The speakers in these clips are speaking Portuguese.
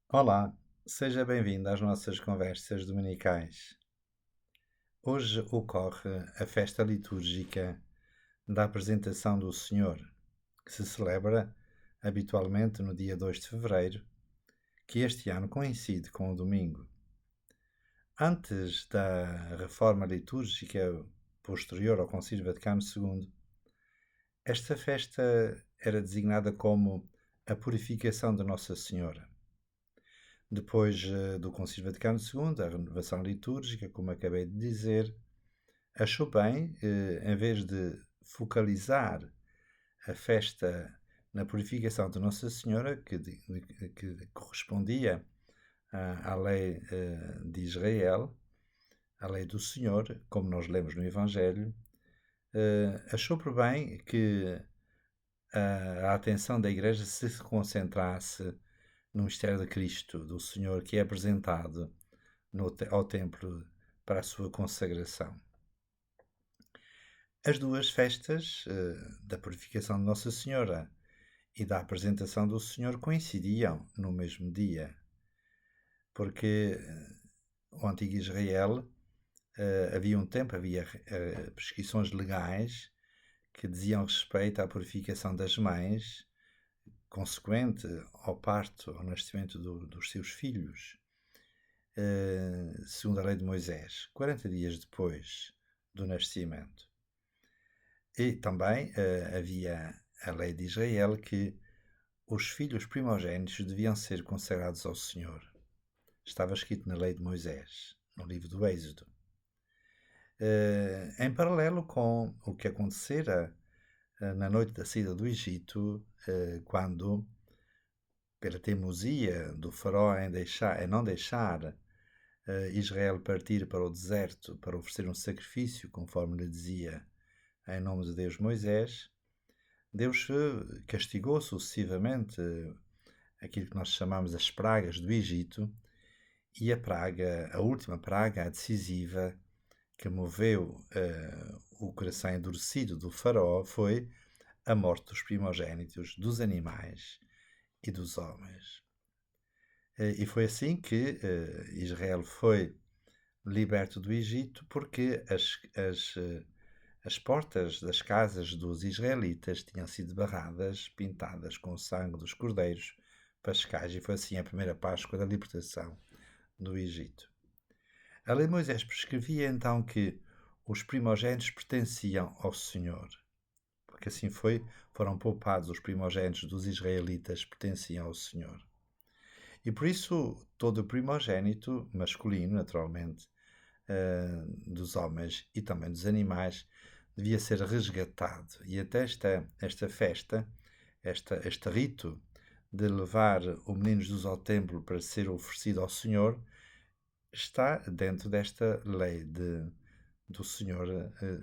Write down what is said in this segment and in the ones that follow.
Olá, seja bem-vindo às nossas conversas dominicais. Hoje ocorre a festa litúrgica da apresentação do Senhor, que se celebra habitualmente no dia 2 de fevereiro, que este ano coincide com o domingo. Antes da reforma litúrgica posterior ao Concílio Vaticano II, esta festa era designada como a purificação de Nossa Senhora. Depois do Concílio Vaticano II, a renovação litúrgica, como acabei de dizer, achou bem, em vez de focalizar a festa na purificação de Nossa Senhora, que correspondia à lei de Israel, à lei do Senhor, como nós lemos no Evangelho, achou por bem que a atenção da Igreja se concentrasse no mistério de Cristo, do Senhor, que é apresentado ao templo para a sua consagração. As duas festas, da purificação de Nossa Senhora e da apresentação do Senhor, coincidiam no mesmo dia, porque o antigo Israel havia um tempo, havia prescrições legais que diziam respeito à purificação das mães, consequente ao parto, ao nascimento dos seus filhos, segundo a lei de Moisés, 40 dias depois do nascimento. E também havia a lei de Israel que os filhos primogênitos deviam ser consagrados ao Senhor. Estava escrito na lei de Moisés, no livro do Êxodo. Em paralelo com o que acontecera na noite da saída do Egito, quando, pela teimosia do faraó em não deixar Israel partir para o deserto para oferecer um sacrifício, conforme lhe dizia em nome de Deus Moisés, Deus castigou sucessivamente aquilo que nós chamamos as pragas do Egito, e a última praga, a decisiva, que moveu o coração endurecido do faraó, foi a morte dos primogênitos, dos animais e dos homens. E foi assim que Israel foi liberto do Egito, porque as portas das casas dos israelitas tinham sido barradas, pintadas com o sangue dos cordeiros pascais, e foi assim a primeira Páscoa da libertação do Egito. A lei de Moisés prescrevia então que os primogênitos pertenciam ao Senhor, porque assim foram poupados os primogênitos dos israelitas, pertenciam ao Senhor. E por isso todo o primogênito masculino, naturalmente, dos homens e também dos animais, devia ser resgatado. E até esta festa, este rito de levar o menino Jesus ao templo para ser oferecido ao Senhor, está dentro desta lei do Senhor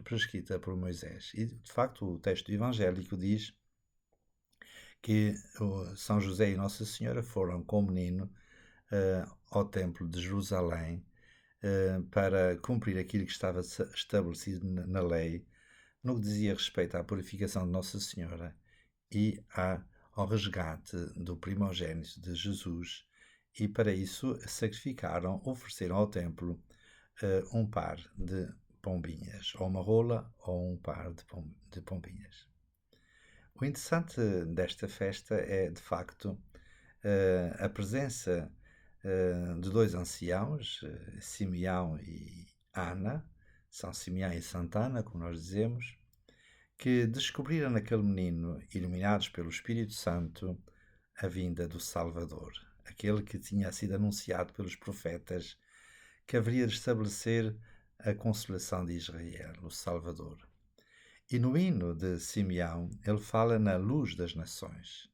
prescrita por Moisés. E, de facto, o texto evangélico diz que São José e Nossa Senhora foram com o menino ao templo de Jerusalém para cumprir aquilo que estava estabelecido na lei, no que dizia respeito à purificação de Nossa Senhora e ao resgate do primogênito de Jesus, e para isso sacrificaram, ofereceram ao templo um par de pombinhas, ou uma rola ou um par de pombinhas. O interessante desta festa é, de facto, a presença de dois anciãos, Simeão e Ana, São Simeão e Santa Ana, como nós dizemos, que descobriram naquele menino, iluminados pelo Espírito Santo, a vinda do Salvador, aquele que tinha sido anunciado pelos profetas, que haveria de estabelecer a consolação de Israel, o Salvador. E no hino de Simeão, ele fala na luz das nações.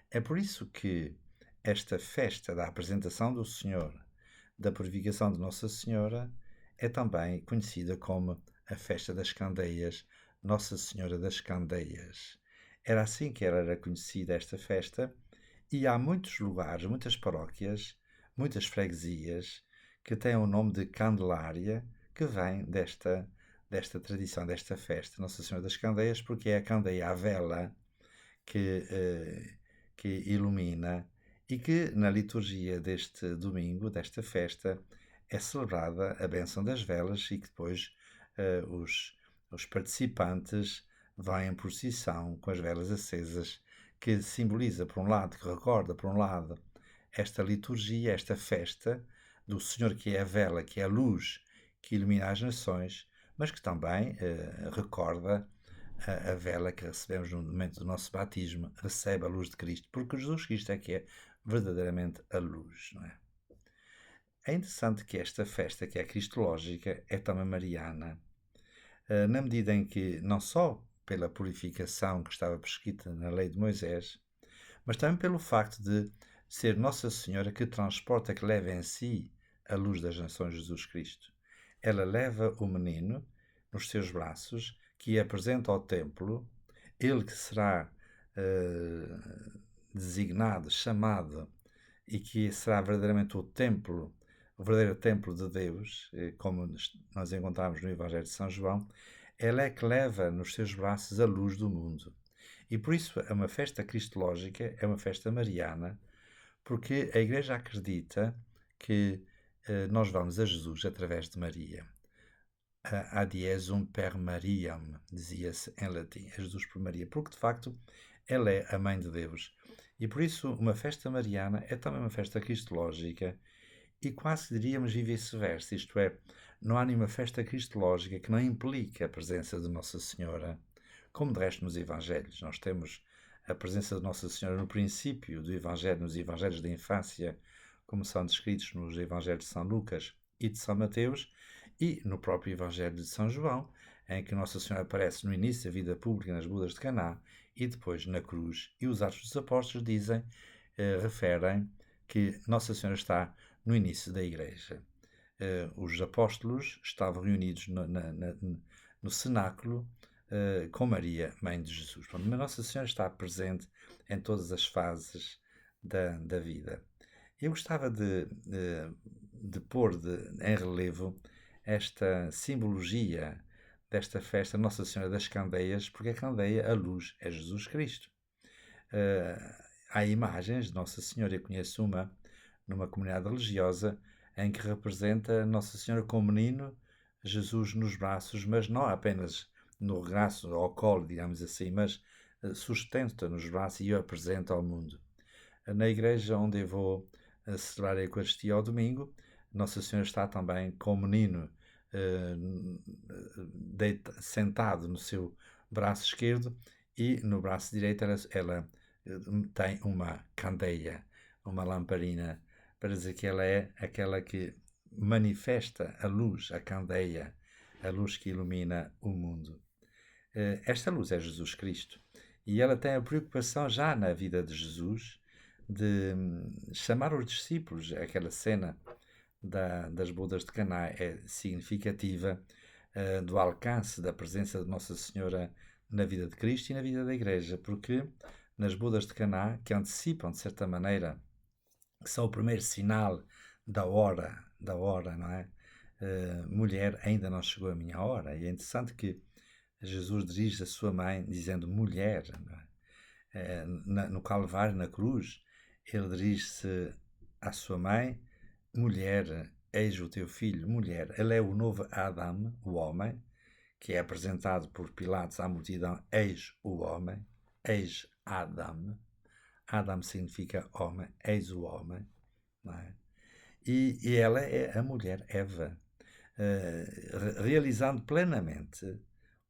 É por isso que esta festa da apresentação do Senhor, da purificação de Nossa Senhora, é também conhecida como a festa das Candeias, Nossa Senhora das Candeias. Era assim que era conhecida esta festa, e há muitos lugares, muitas paróquias, muitas freguesias que têm o nome de Candelária, que vem desta tradição, desta festa, Nossa Senhora das Candeias, porque é a candeia, a vela, que ilumina e que na liturgia deste domingo, desta festa, é celebrada a bênção das velas e que depois os participantes vão em procissão com as velas acesas, que simboliza, por um lado, que recorda, por um lado, esta liturgia, esta festa do Senhor que é a vela, que é a luz que ilumina as nações, mas que também recorda a vela que recebemos no momento do nosso batismo, recebe a luz de Cristo, porque Jesus Cristo é que é verdadeiramente a luz, não é? É interessante que esta festa, que é cristológica, é também mariana, na medida em que, não só pela purificação que estava prescrita na lei de Moisés, mas também pelo facto de ser Nossa Senhora que transporta, que leva em si a luz das nações, Jesus Cristo. Ela leva o menino nos seus braços, que apresenta ao templo, ele que será designado, chamado, e que será verdadeiramente o templo, o verdadeiro templo de Deus, como nós encontramos no Evangelho de São João. Ela é que leva nos seus braços a luz do mundo. E por isso é uma festa cristológica, é uma festa mariana, porque a Igreja acredita que nós vamos a Jesus através de Maria. Ad Jesum per Mariam, dizia-se em latim, a Jesus por Maria, porque de facto ela é a Mãe de Deus. E por isso uma festa mariana é também uma festa cristológica e quase diríamos vice-versa, isto é, não há nenhuma festa cristológica que não implique a presença de Nossa Senhora, como de resto nos Evangelhos. Nós temos a presença de Nossa Senhora no princípio do Evangelho, nos Evangelhos da infância, como são descritos nos Evangelhos de São Lucas e de São Mateus, e no próprio Evangelho de São João, em que Nossa Senhora aparece no início da vida pública nas bodas de Caná e depois na cruz. E os Atos dos Apóstolos dizem, referem, que Nossa Senhora está no início da Igreja. Os apóstolos estavam reunidos no cenáculo com Maria, Mãe de Jesus. Mas Nossa Senhora está presente em todas as fases da vida. Eu gostava de pôr em relevo esta simbologia desta festa Nossa Senhora das Candeias, porque a candeia, a luz, é Jesus Cristo. Há imagens de Nossa Senhora, eu conheço uma numa comunidade religiosa em que representa Nossa Senhora com o menino, Jesus nos braços, mas não apenas no regaço, ao colo, digamos assim, mas sustenta nos braços e o apresenta ao mundo. Na igreja onde eu vou celebrar a Eucaristia ao domingo, Nossa Senhora está também com o menino sentado no seu braço esquerdo e no braço direito ela tem uma candeia, uma lamparina, para dizer que ela é aquela que manifesta a luz, a candeia, a luz que ilumina o mundo. Esta luz é Jesus Cristo e ela tem a preocupação já na vida de Jesus de chamar os discípulos. Aquela cena das bodas de Caná é significativa do alcance da presença de Nossa Senhora na vida de Cristo e na vida da Igreja, porque nas bodas de Caná, que antecipam de certa maneira, que são o primeiro sinal da hora, não é? Mulher, ainda não chegou a minha hora. E é interessante que Jesus dirige a sua mãe dizendo mulher, não é? No Calvário, na cruz, ele dirige-se à sua mãe, mulher, eis o teu filho, mulher. Ele é o novo Adão, o homem, que é apresentado por Pilatos à multidão, eis o homem, eis Adão. Adão significa homem, eis o homem, não é? E ela é a mulher Eva, realizando plenamente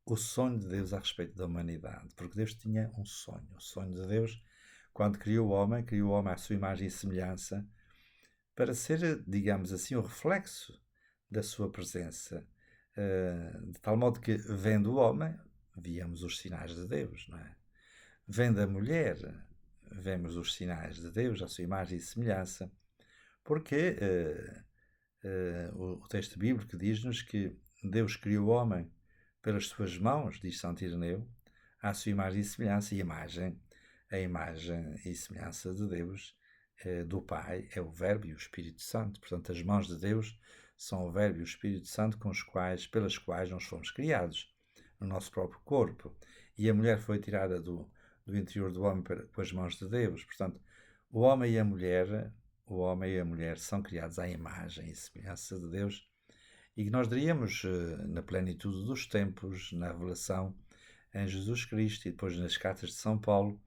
o sonho de Deus a respeito da humanidade, porque Deus tinha um sonho. O sonho de Deus, quando criou o homem à sua imagem e semelhança, para ser, digamos assim, o reflexo da sua presença, de tal modo que, vendo o homem, víamos os sinais de Deus, não é? Vendo a mulher, vemos os sinais de Deus, a sua imagem e semelhança, porque o texto bíblico diz-nos que Deus criou o homem pelas suas mãos, diz Santo Ireneu, à sua imagem e semelhança, e a imagem e semelhança de Deus, do Pai, é o Verbo e o Espírito Santo. Portanto, as mãos de Deus são o Verbo e o Espírito Santo pelas quais nós fomos criados, no nosso próprio corpo. E a mulher foi tirada do interior do homem pelas mãos de Deus. Portanto, O homem e a mulher, o homem e a mulher são criados à imagem e semelhança de Deus e que nós diríamos na plenitude dos tempos, na revelação em Jesus Cristo e depois nas cartas de São Paulo,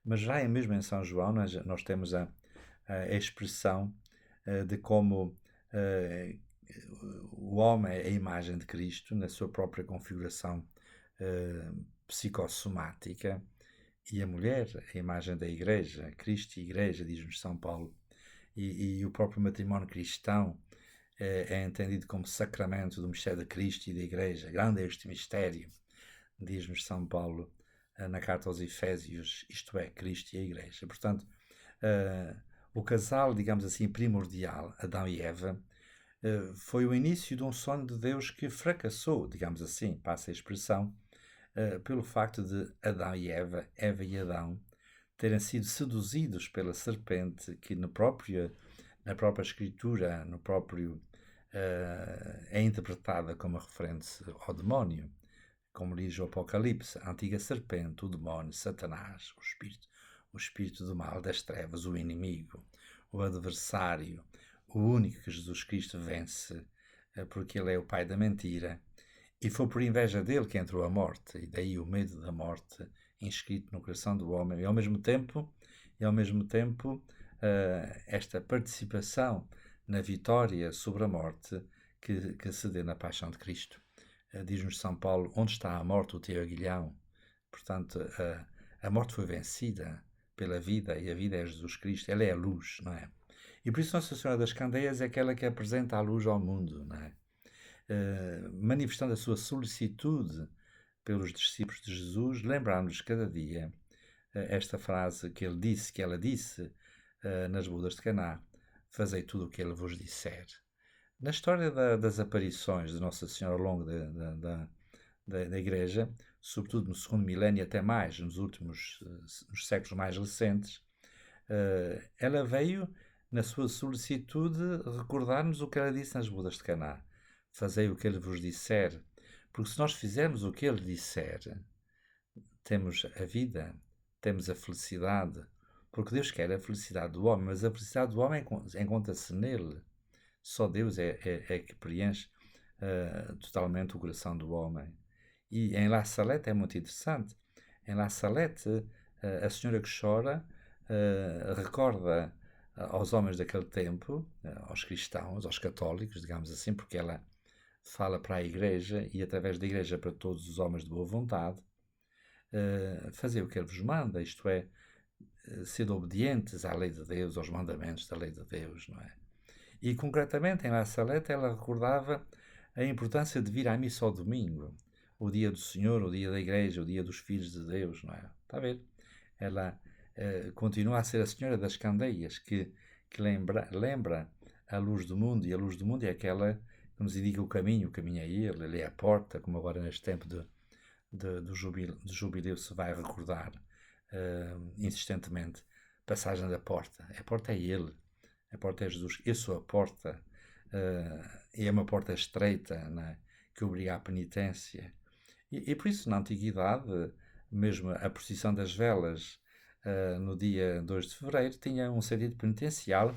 mas já é mesmo em São João nós temos a expressão de como o homem é a imagem de Cristo na sua própria configuração psicossomática e a mulher a imagem da Igreja, Cristo e Igreja, diz-nos São Paulo, e o próprio matrimónio cristão é entendido como sacramento do mistério de Cristo e da Igreja. Grande é este mistério, diz-nos São Paulo na carta aos Efésios, isto é, Cristo e a Igreja. Portanto, o casal, digamos assim, primordial, Adão e Eva, foi o início de um sonho de Deus que fracassou, digamos assim, passa a expressão, pelo facto de Adão e Eva, Eva e Adão, terem sido seduzidos pela serpente que na própria escritura, no próprio é interpretada como referente ao demónio, como diz o Apocalipse, a antiga serpente, o demónio, Satanás, o espírito do mal, das trevas, o inimigo, o adversário, o único que Jesus Cristo vence, porque ele é o pai da mentira. E foi por inveja dele que entrou a morte, e daí o medo da morte inscrito no coração do homem. E ao mesmo tempo, esta participação na vitória sobre a morte que se dê na paixão de Cristo. Diz-nos São Paulo, onde está a morte, o teu aguilhão? Portanto, a morte foi vencida pela vida, e a vida é Jesus Cristo, ela é a luz, não é? E por isso Nossa Senhora das Candeias é aquela que apresenta a luz ao mundo, não é? Manifestando a sua solicitude pelos discípulos de Jesus, lembrando-nos cada dia esta frase que ela disse nas bodas de Caná: fazei tudo o que ele vos disser. Na história das aparições de Nossa Senhora ao longo da Igreja, sobretudo no segundo milénio até mais, nos séculos mais recentes, ela veio, na sua solicitude, recordar-nos o que ela disse nas bodas de Caná: fazei o que ele vos disser, porque se nós fizermos o que ele disser, temos a vida, temos a felicidade, porque Deus quer a felicidade do homem, mas a felicidade do homem encontra-se nele. Só Deus é que preenche totalmente o coração do homem. E em La Salette é muito interessante. Em La Salette, a senhora que chora recorda aos homens daquele tempo, aos cristãos, aos católicos, digamos assim, porque ela fala para a Igreja e através da Igreja para todos os homens de boa vontade, fazer o que ele vos manda, isto é, ser obedientes à lei de Deus, aos mandamentos da lei de Deus, não é? E concretamente em La Salette ela recordava a importância de vir à missa ao domingo, o dia do Senhor, o dia da Igreja, o dia dos filhos de Deus, não é? Está a ver? Ela continua a ser a Senhora das Candeias, que lembra a luz do mundo, e a luz do mundo é aquela que nos indica o caminho é ele é a porta, como agora neste tempo do jubileu se vai recordar insistentemente, passagem da porta. A porta é ele, a porta é Jesus. Eu sou a porta, e é uma porta estreita, não é? Que obriga à penitência. E por isso, na Antiguidade, mesmo a procissão das velas no dia 2 de fevereiro tinha um sentido penitencial,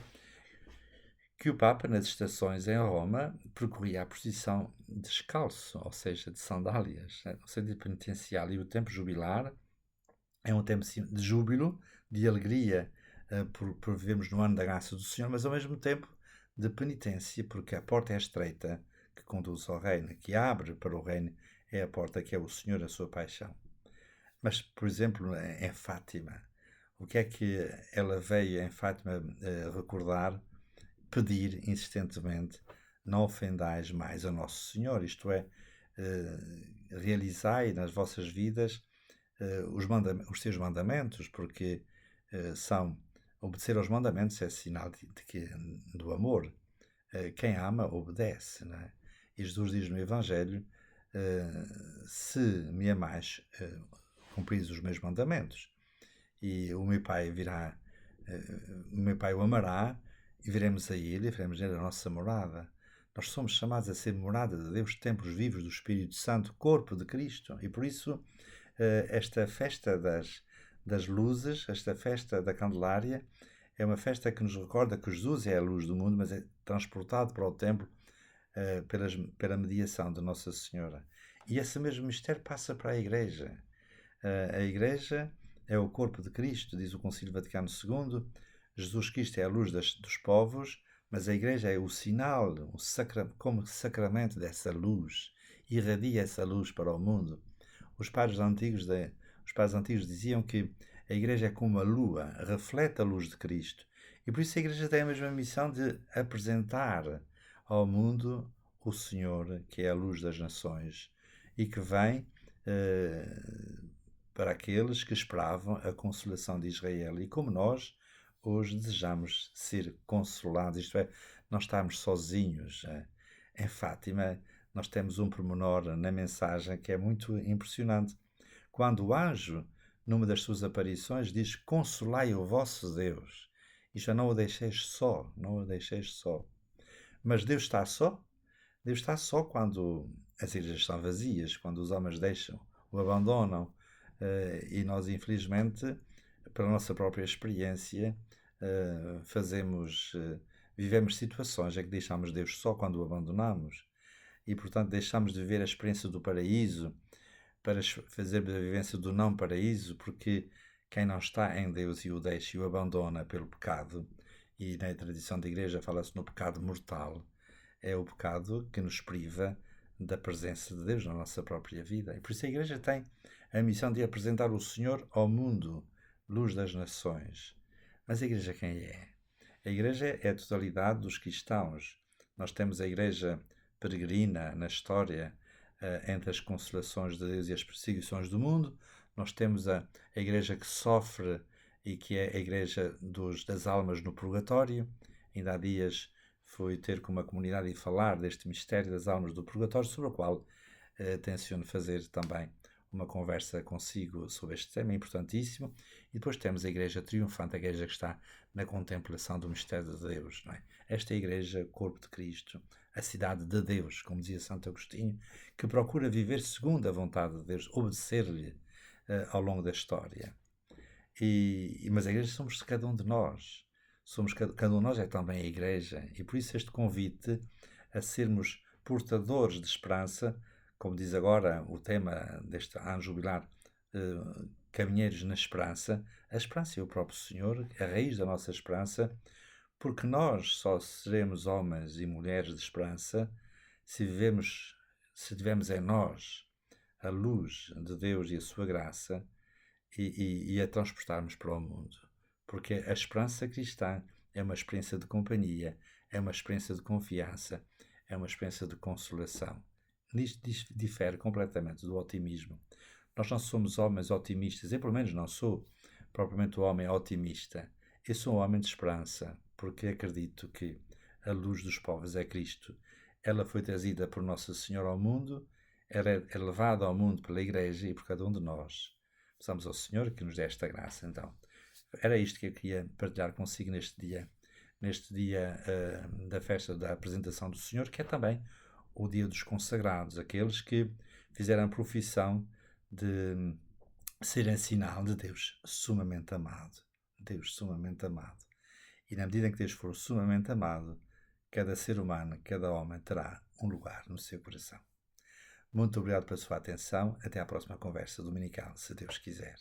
que o Papa, nas estações em Roma, percorria a procissão descalço, ou seja, de sandálias, no sentido penitencial. E o tempo jubilar é um tempo de júbilo, de alegria por vivermos no ano da graça do Senhor, mas ao mesmo tempo de penitência, porque a porta é estreita que conduz ao reino, que abre para o reino, é a porta que é o Senhor, a sua paixão. Mas, por exemplo, em Fátima, o que é que ela veio em Fátima recordar, pedir insistentemente: não ofendais mais a Nosso Senhor, isto é, realizai nas vossas vidas os seus mandamentos, porque obedecer aos mandamentos é sinal do amor. Quem ama, obedece, não é? E Jesus diz no Evangelho: se me amais, cumpris os meus mandamentos. E o meu Pai o meu Pai o amará, e viremos a Ele, e faremos nele a nossa morada. Nós somos chamados a ser morada de Deus, templos vivos do Espírito Santo, corpo de Cristo. E por isso, esta festa das luzes, esta festa da Candelária, É uma festa que nos recorda que Jesus é a luz do mundo, mas é transportado para o templo pela mediação de Nossa Senhora. E esse mesmo mistério passa para a Igreja. A Igreja é o corpo de Cristo, diz o Concílio Vaticano II. Jesus Cristo é a luz dos povos, mas a Igreja é o sinal, como sacramento dessa luz, irradia essa luz para o mundo. Os padres antigos diziam que a Igreja é como a lua, reflete a luz de Cristo. E por isso a Igreja tem a mesma missão de apresentar ao mundo o Senhor, que é a luz das nações, e que vem para aqueles que esperavam a consolação de Israel. E como nós, hoje desejamos ser consolados, isto é, não estarmos sozinhos. Em Fátima, nós temos um pormenor na mensagem que é muito impressionante. Quando o anjo, numa das suas aparições, diz: Consolai o vosso Deus. Isto é, não o deixeis só, não o deixeis só. Mas Deus está só? Deus está só quando as igrejas estão vazias, quando os homens deixam, o abandonam. E nós, infelizmente, pela nossa própria experiência, vivemos situações em que deixamos Deus só quando o abandonamos. E, portanto, deixamos de viver a experiência do paraíso para fazer a vivência do não paraíso, porque quem não está em Deus e o deixa e o abandona pelo pecado, e na tradição da Igreja fala-se no pecado mortal, é o pecado que nos priva da presença de Deus na nossa própria vida. E por isso a Igreja tem a missão de apresentar o Senhor ao mundo, luz das nações. Mas a Igreja quem é? A Igreja é a totalidade dos cristãos. Nós temos a Igreja peregrina na história, entre as consolações de Deus e as perseguições do mundo. Nós temos a Igreja que sofre e que é a Igreja das almas no purgatório. Ainda há dias fui ter com uma comunidade e falar deste mistério das almas do purgatório, sobre o qual tenciono fazer também uma conversa consigo sobre este tema importantíssimo. E depois temos a Igreja triunfante, a Igreja que está na contemplação do mistério de Deus. Não é? Esta é a Igreja, corpo de Cristo, a cidade de Deus, como dizia Santo Agostinho, que procura viver segundo a vontade de Deus, obedecer-lhe ao longo da história. Mas a Igreja somos cada um de nós. Cada um de nós é também a Igreja. E por isso este convite a sermos portadores de esperança, como diz agora o tema deste ano jubilar, Caminheiros na Esperança. A esperança é o próprio Senhor, a raiz da nossa esperança, porque nós só seremos homens e mulheres de esperança se tivermos em nós a luz de Deus e a sua graça e a transportarmos para o mundo. Porque a esperança cristã é uma experiência de companhia, é uma experiência de confiança, é uma experiência de consolação. Nisto difere completamente do otimismo. Nós não somos homens otimistas, eu pelo menos não sou propriamente um homem otimista. Eu sou um homem de esperança, porque acredito que a luz dos povos é Cristo. Ela foi trazida por Nossa Senhora ao mundo, ela é levada ao mundo pela Igreja e por cada um de nós. Peçamos ao Senhor que nos dê esta graça. Então, era isto que eu queria partilhar consigo neste dia da festa da apresentação do Senhor, que é também o dia dos consagrados, aqueles que fizeram a profissão de serem sinal de Deus sumamente amado. Deus sumamente amado. E na medida em que Deus for sumamente amado, cada ser humano, cada homem terá um lugar no seu coração. Muito obrigado pela sua atenção. Até à próxima conversa dominical, se Deus quiser.